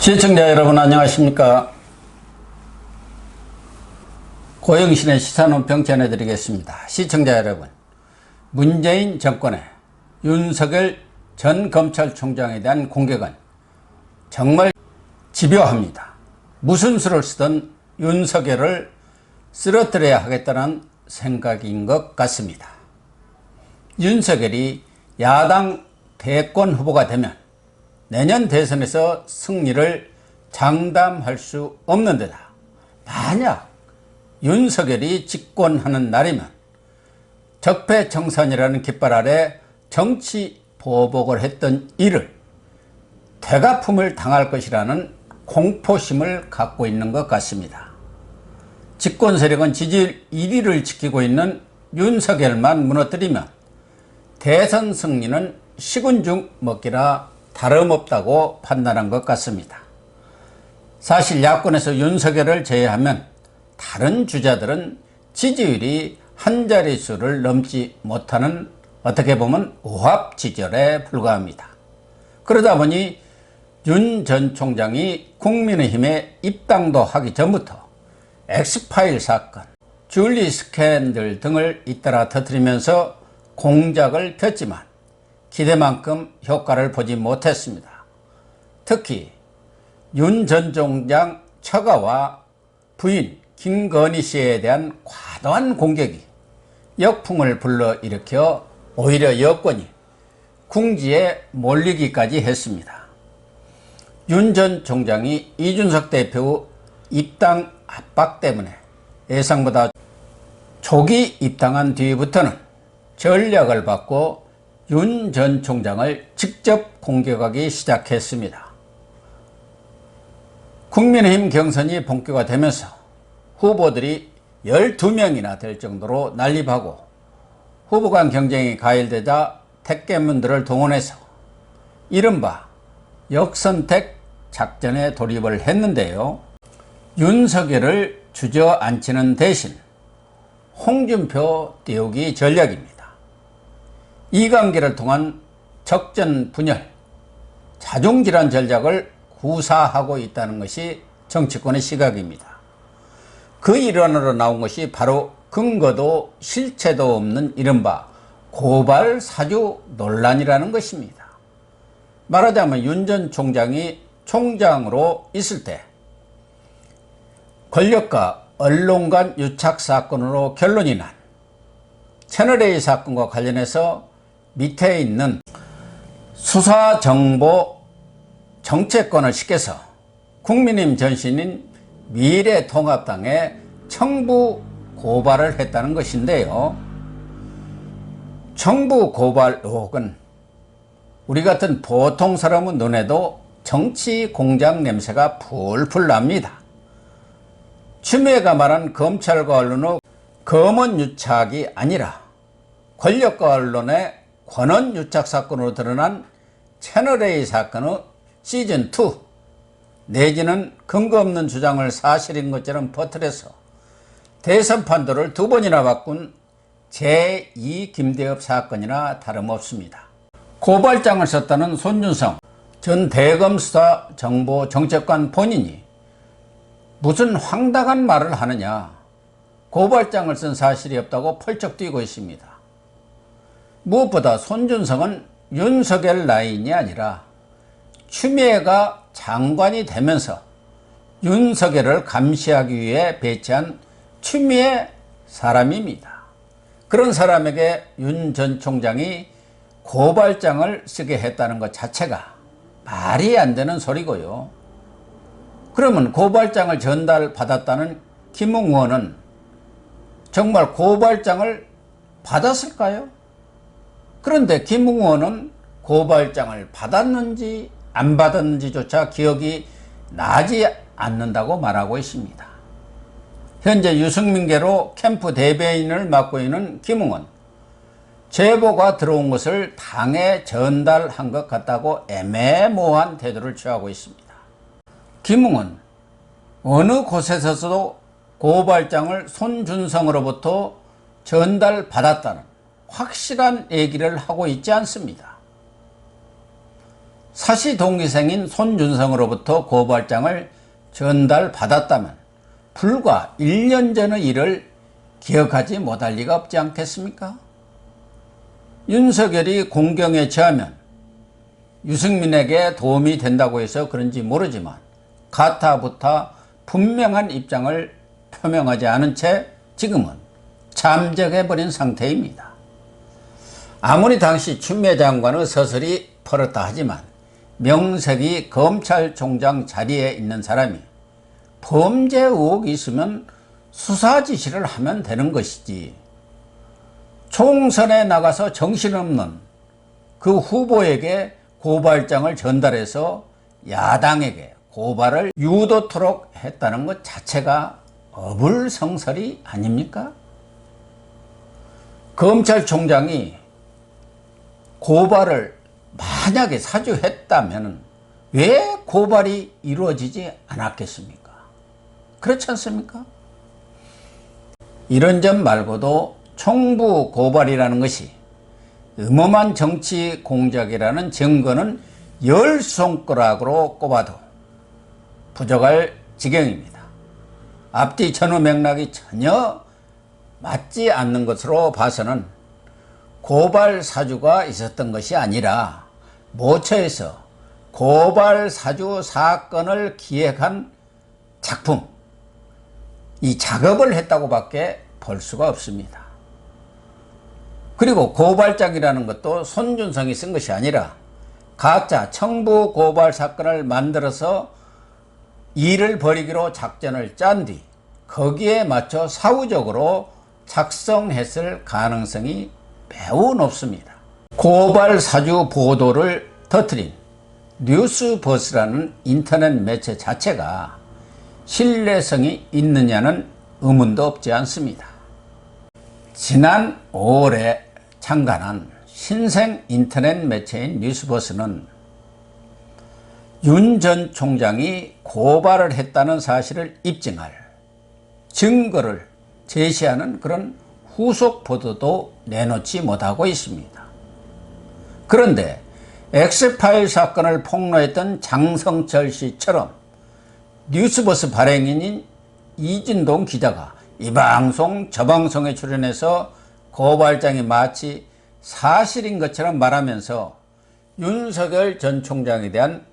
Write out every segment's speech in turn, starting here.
시청자 여러분 안녕하십니까. 고영신의 시사논평 전해드리겠습니다. 시청자 여러분, 문재인 정권의 윤석열 전 검찰총장에 대한 공격은 정말 집요합니다. 무슨 수를 쓰든 윤석열을 쓰러뜨려야 하겠다는 생각인 것 같습니다. 윤석열이 야당 대권 후보가 되면 내년 대선에서 승리를 장담할 수 없는 데다 만약 윤석열이 집권하는 날이면 적폐청산이라는 깃발 아래 정치 보복을 했던 이를 되갚음을 당할 것이라는 공포심을 갖고 있는 것 같습니다. 집권 세력은 지지율 1위를 지키고 있는 윤석열만 무너뜨리면 대선 승리는 식은 죽 먹기라 다름없다고 판단한 것 같습니다. 사실 야권에서 윤석열을 제외하면 다른 주자들은 지지율이 한 자릿수를 넘지 못하는 어떻게 보면 오합지졸에 불과합니다. 그러다 보니 윤 전 총장이 국민의힘에 입당도 하기 전부터 엑스파일 사건, 줄리 스캔들 등을 잇따라 터뜨리면서 공작을 폈지만 기대만큼 효과를 보지 못했습니다. 특히 윤 전 총장 처가와 부인 김건희 씨에 대한 과도한 공격이 역풍을 불러일으켜 오히려 여권이 궁지에 몰리기까지 했습니다. 윤 전 총장이 이준석 대표 입당 압박 때문에 예상보다 조기 입당한 뒤부터는 전략을 바꿔 윤 전 총장을 직접 공격하기 시작했습니다. 국민의힘 경선이 본격화되면서 후보들이 12명이나 될 정도로 난립하고 후보 간 경쟁이 가열되자 택배문들을 동원해서 이른바 역선택 작전에 돌입을 했는데요. 윤석열을 주저앉히는 대신 홍준표 띄우기 전략입니다. 이관계를 통한 적전 분열, 자중질환 전략을 구사하고 있다는 것이 정치권의 시각입니다. 그 일환으로 나온 것이 바로 근거도 실체도 없는 이른바 고발 사주 논란이라는 것입니다. 말하자면 윤 전 총장이 총장으로 있을 때 권력과 언론 간 유착 사건으로 결론이 난 채널A 사건과 관련해서 밑에 있는 수사정보 정책권을 시켜서 국민의힘 전신인 미래통합당에 청부 고발을 했다는 것인데요. 청부 고발 의혹은 우리 같은 보통 사람의 눈에도 정치 공작 냄새가 풀풀 납니다. 추미애가 말한 검찰과 언론의 검언 유착이 아니라 권력과 언론의 권한 유착 사건으로 드러난 채널A 사건의 시즌2 내지는 근거 없는 주장을 사실인 것처럼 퍼뜨려서 대선 판도를 2번이나 바꾼 제2 김대엽 사건이나 다름없습니다. 고발장을 썼다는 손준성 전 대검수사정보정책관 본인이 무슨 황당한 말을 하느냐, 고발장을 쓴 사실이 없다고 펄쩍 뛰고 있습니다. 무엇보다 손준성은 윤석열 라인이 아니라 추미애가 장관이 되면서 윤석열을 감시하기 위해 배치한 추미애 사람입니다. 그런 사람에게 윤 전 총장이 고발장을 쓰게 했다는 것 자체가 말이 안 되는 소리고요. 그러면 고발장을 전달받았다는 김웅 의원은 정말 고발장을 받았을까요? 그런데 김웅 의원은 고발장을 받았는지 안 받았는지조차 기억이 나지 않는다고 말하고 있습니다. 현재 유승민계로 캠프 대변인을 맡고 있는 김웅 의원, 제보가 들어온 것을 당에 전달한 것 같다고 애매모호한 태도를 취하고 있습니다. 김웅 의원, 어느 곳에서도 고발장을 손준성으로부터 전달받았다는 확실한 얘기를 하고 있지 않습니다. 사시 동기생인 손준성으로부터 고발장을 전달받았다면 불과 1년 전의 일을 기억하지 못할 리가 없지 않겠습니까? 윤석열이 공경에 처하면 유승민에게 도움이 된다고 해서 그런지 모르지만 가타부타 분명한 입장을 표명하지 않은 채 지금은 잠적해버린 상태입니다. 아무리 당시 추미애 장관의 서설이 퍼렇다 하지만 명색이 검찰총장 자리에 있는 사람이 범죄 의혹이 있으면 수사 지시를 하면 되는 것이지, 총선에 나가서 정신없는 그 후보에게 고발장을 전달해서 야당에게 고발을 유도토록 했다는 것 자체가 어불성설이 아닙니까? 검찰총장이 고발을 만약에 사주했다면 왜 고발이 이루어지지 않았겠습니까? 그렇지 않습니까? 이런 점 말고도 청부 고발이라는 것이 음험한 정치 공작이라는 증거는 10손가락으로 꼽아도 부족할 지경입니다. 앞뒤 전후 맥락이 전혀 맞지 않는 것으로 봐서는 고발 사주가 있었던 것이 아니라 모처에서 고발 사주 사건을 기획한 작품, 이 작업을 했다고 밖에 볼 수가 없습니다. 그리고 고발장이라는 것도 손준성이 쓴 것이 아니라 가짜 청부 고발 사건을 만들어서 일을 벌이기로 작전을 짠 뒤 거기에 맞춰 사후적으로 작성했을 가능성이 매우 높습니다. 고발 사주 보도를 터뜨린 뉴스버스라는 인터넷 매체 자체가 신뢰성이 있느냐는 의문도 없지 않습니다. 지난 5월에 창간한 신생 인터넷 매체인 뉴스버스는 윤 전 총장이 고발을 했다는 사실을 입증할 증거를 제시하는 그런 후속 보도도 내놓지 못하고 있습니다. 그런데 엑스파일 사건을 폭로했던 장성철 씨처럼 뉴스버스 발행인인 이진동 기자가 이 방송 저 방송에 출연해서 고발장이 마치 사실인 것처럼 말하면서 윤석열 전 총장에 대한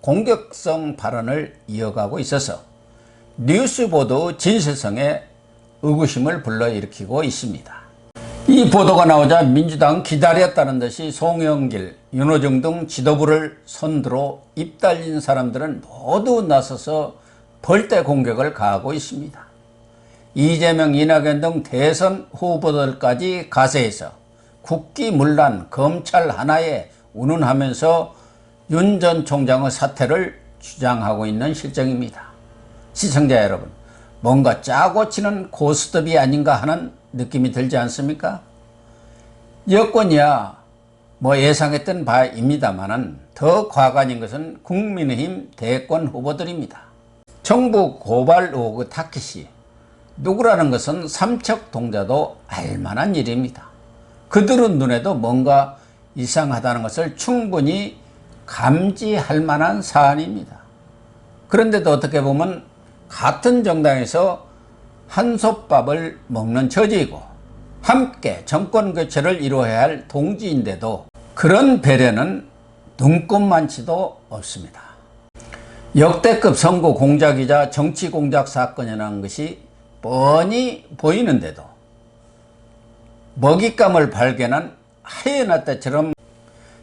공격성 발언을 이어가고 있어서 뉴스 보도 진실성에 의구심을 불러일으키고 있습니다. 이 보도가 나오자 민주당은 기다렸다는 듯이 송영길, 윤호중 등 지도부를 선두로 입달린 사람들은 모두 나서서 벌떼 공격을 가하고 있습니다. 이재명, 이낙연 등 대선 후보들까지 가세해서 국기문란 검찰 하나에 운운하면서 윤 전 총장의 사퇴를 주장하고 있는 실정입니다. 시청자 여러분, 뭔가 짜고 치는 고스톱이 아닌가 하는 느낌이 들지 않습니까? 여권이야 예상했던 바입니다만은 더 과관인 것은 국민의힘 대권 후보들입니다. 정부 고발 의혹의 타깃이 누구라는 것은 삼척동자도 알만한 일입니다. 그들은 눈에도 뭔가 이상하다는 것을 충분히 감지할 만한 사안입니다. 그런데도 어떻게 보면 같은 정당에서 한솥밥을 먹는 처지이고 함께 정권 교체를 이루어야 할 동지인데도 그런 배려는 눈꼽만치도 없습니다. 역대급 선거 공작이자 정치 공작 사건이라는 것이 뻔히 보이는데도 먹잇감을 발견한 하이에나 떼처럼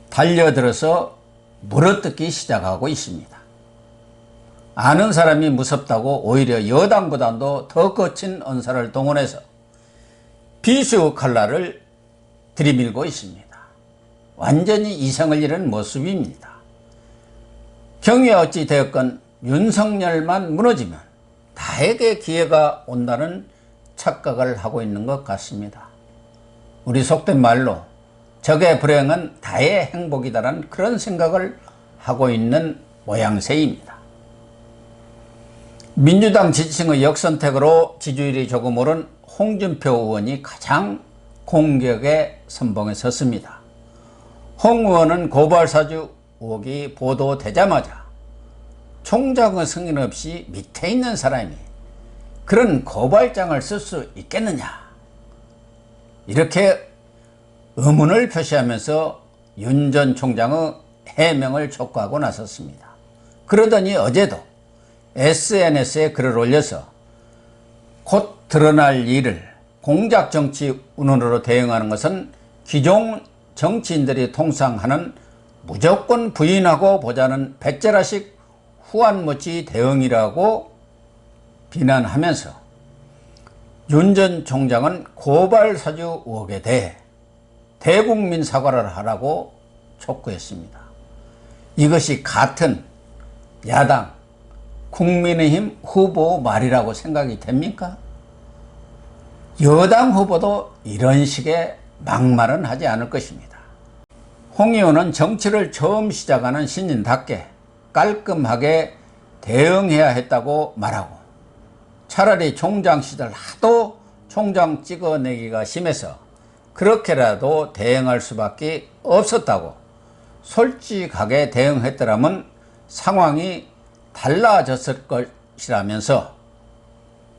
달려들어서 물어뜯기 시작하고 있습니다. 아는 사람이 무섭다고 오히려 여당보다도 더 거친 언사를 동원해서 비수 칼날을 들이밀고 있습니다. 완전히 이성을 잃은 모습입니다. 경위가 어찌 되었건 윤석열만 무너지면 나에게 기회가 온다는 착각을 하고 있는 것 같습니다. 우리 속된 말로 적의 불행은 다의 행복이다라는 그런 생각을 하고 있는 모양새입니다. 민주당 지지층의 역선택으로 지지율이 조금 오른 홍준표 의원이 가장 공격의 선봉에 섰습니다. 홍 의원은 고발사주 의혹이 보도되자마자 총장의 승인 없이 밑에 있는 사람이 그런 고발장을 쓸 수 있겠느냐, 이렇게 의문을 표시하면서 윤 전 총장의 해명을 촉구하고 나섰습니다. 그러더니 어제도 SNS에 글을 올려서 곧 드러날 일을 공작 정치 운운으로 대응하는 것은 기존 정치인들이 통상 하는 무조건 부인하고 보자는 배째라식 후안모치 대응이라고 비난하면서 윤 전 총장은 고발 사주 의혹에 대해 대국민 사과를 하라고 촉구했습니다. 이것이 같은 야당 국민의힘 후보 말이라고 생각이 됩니까? 여당 후보도 이런 식의 막말은 하지 않을 것입니다. 홍 의원은 정치를 처음 시작하는 신인답게 깔끔하게 대응해야 했다고 말하고, 차라리 총장 시절 하도 총장 찍어내기가 심해서 그렇게라도 대응할 수밖에 없었다고 솔직하게 대응했더라면 상황이 달라졌을 것이라면서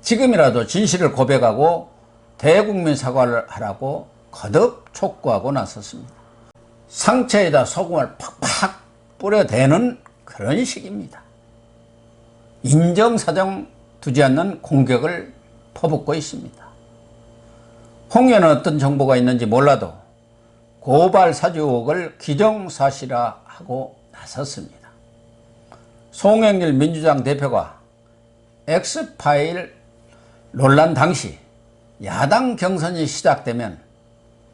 지금이라도 진실을 고백하고 대국민 사과를 하라고 거듭 촉구하고 나섰습니다. 상처에다 소금을 팍팍 뿌려대는 그런 식입니다. 인정사정 두지 않는 공격을 퍼붓고 있습니다. 홍 의원은 어떤 정보가 있는지 몰라도 고발 사주 의혹을 기정사실화하고 나섰습니다. 송영길 민주당 대표가 X파일 논란 당시 야당 경선이 시작되면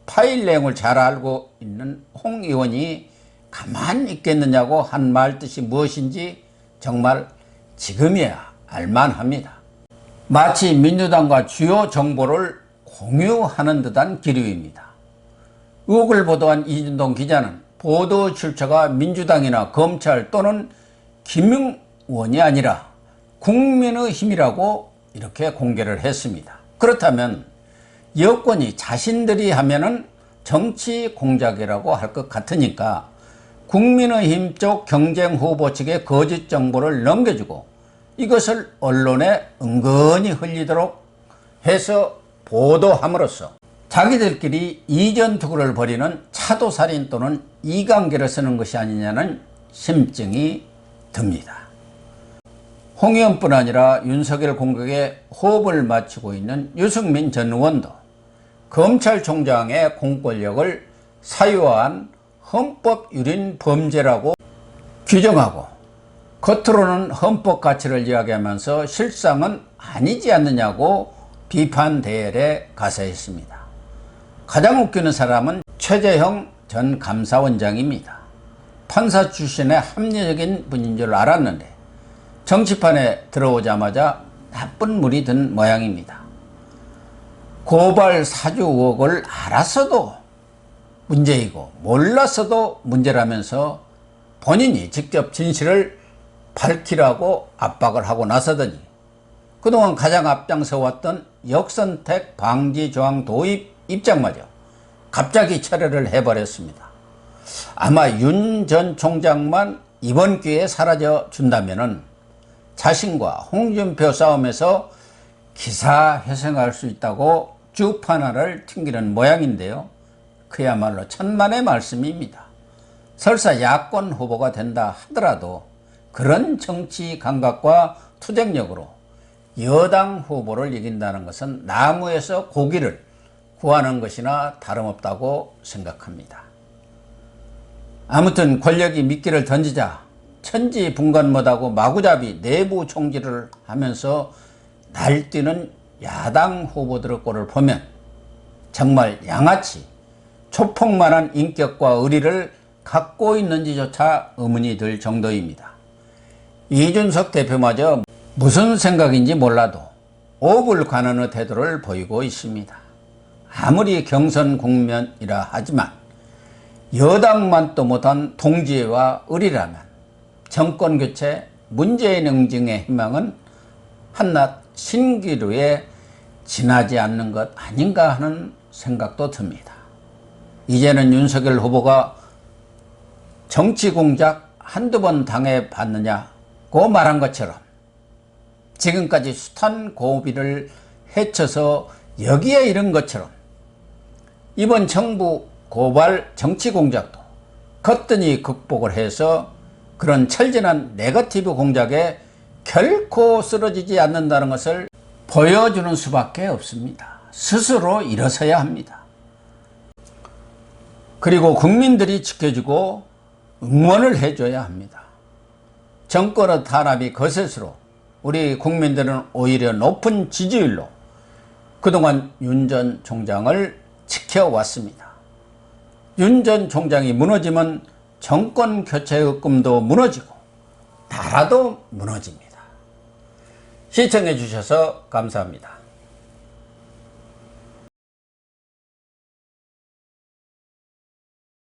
파일 내용을 잘 알고 있는 홍 의원이 가만히 있겠느냐고 한 말 뜻이 무엇인지 정말 지금이야 알만합니다. 마치 민주당과 주요 정보를 공유하는 듯한 기류입니다. 의혹을 보도한 이준동 기자는 보도 출처가 민주당이나 검찰 또는 김용 의원이 아니라 국민의힘이라고 이렇게 공개를 했습니다. 그렇다면 여권이 자신들이 하면은 정치 공작이라고 할 것 같으니까 국민의힘 쪽 경쟁 후보 측에 거짓 정보를 넘겨주고 이것을 언론에 은근히 흘리도록 해서 보도함으로써 자기들끼리 이전투구를 벌이는 차도살인 또는 이관계를 쓰는 것이 아니냐는 심증이 듭니다. 홍 의원뿐 아니라 윤석열 공격에 호흡을 맞추고 있는 유승민 전 의원도 검찰총장의 공권력을 사유화한 헌법유린 범죄라고 규정하고 겉으로는 헌법 가치를 이야기하면서 실상은 아니지 않느냐고 비판 대열에 가세했습니다. 가장 웃기는 사람은 최재형 전 감사원장입니다. 판사 출신의 합리적인 분인 줄 알았는데 정치판에 들어오자마자 나쁜 물이 든 모양입니다. 고발 사주 의혹을 알았어도 문제이고 몰랐어도 문제라면서 본인이 직접 진실을 밝히라고 압박을 하고 나서더니 그동안 가장 앞장서왔던 역선택 방지 조항 도입 입장마저 갑자기 철회를 해버렸습니다. 아마 윤 전 총장만 이번 기회에 사라져 준다면은 자신과 홍준표 싸움에서 기사회생할 수 있다고 주판화를 튕기는 모양인데요. 그야말로 천만의 말씀입니다. 설사 야권 후보가 된다 하더라도 그런 정치 감각과 투쟁력으로 여당 후보를 이긴다는 것은 나무에서 고기를 구하는 것이나 다름없다고 생각합니다. 아무튼 권력이 미끼를 던지자 천지분간 못하고 마구잡이 내부 총질을 하면서 날뛰는 야당 후보들의 꼴을 보면 정말 양아치 초폭만한 인격과 의리를 갖고 있는지조차 의문이 들 정도입니다. 이준석 대표마저 무슨 생각인지 몰라도 옵을 가느는 태도를 보이고 있습니다. 아무리 경선 국면이라 하지만 여당만도 못한 동지애와 의리라면 정권교체, 문재인 응징의 희망은 한낱 신기루에 지나지 않는 것 아닌가 하는 생각도 듭니다. 이제는 윤석열 후보가 정치 공작 한두 번 당해봤느냐고 말한 것처럼 지금까지 숱한 고비를 헤쳐서 여기에 이른 것처럼 이번 정부 고발 정치 공작도 거뜬히 극복을 해서 그런 철저한 네거티브 공작에 결코 쓰러지지 않는다는 것을 보여주는 수밖에 없습니다. 스스로 일어서야 합니다. 그리고 국민들이 지켜주고 응원을 해줘야 합니다. 정권의 탄압이 거set으로 우리 국민들은 오히려 높은 지지율로 그동안 윤 전 총장을 지켜왔습니다. 윤 전 총장이 무너지면 정권 교체의 꿈도 무너지고 나라도 무너집니다. 시청해 주셔서 감사합니다.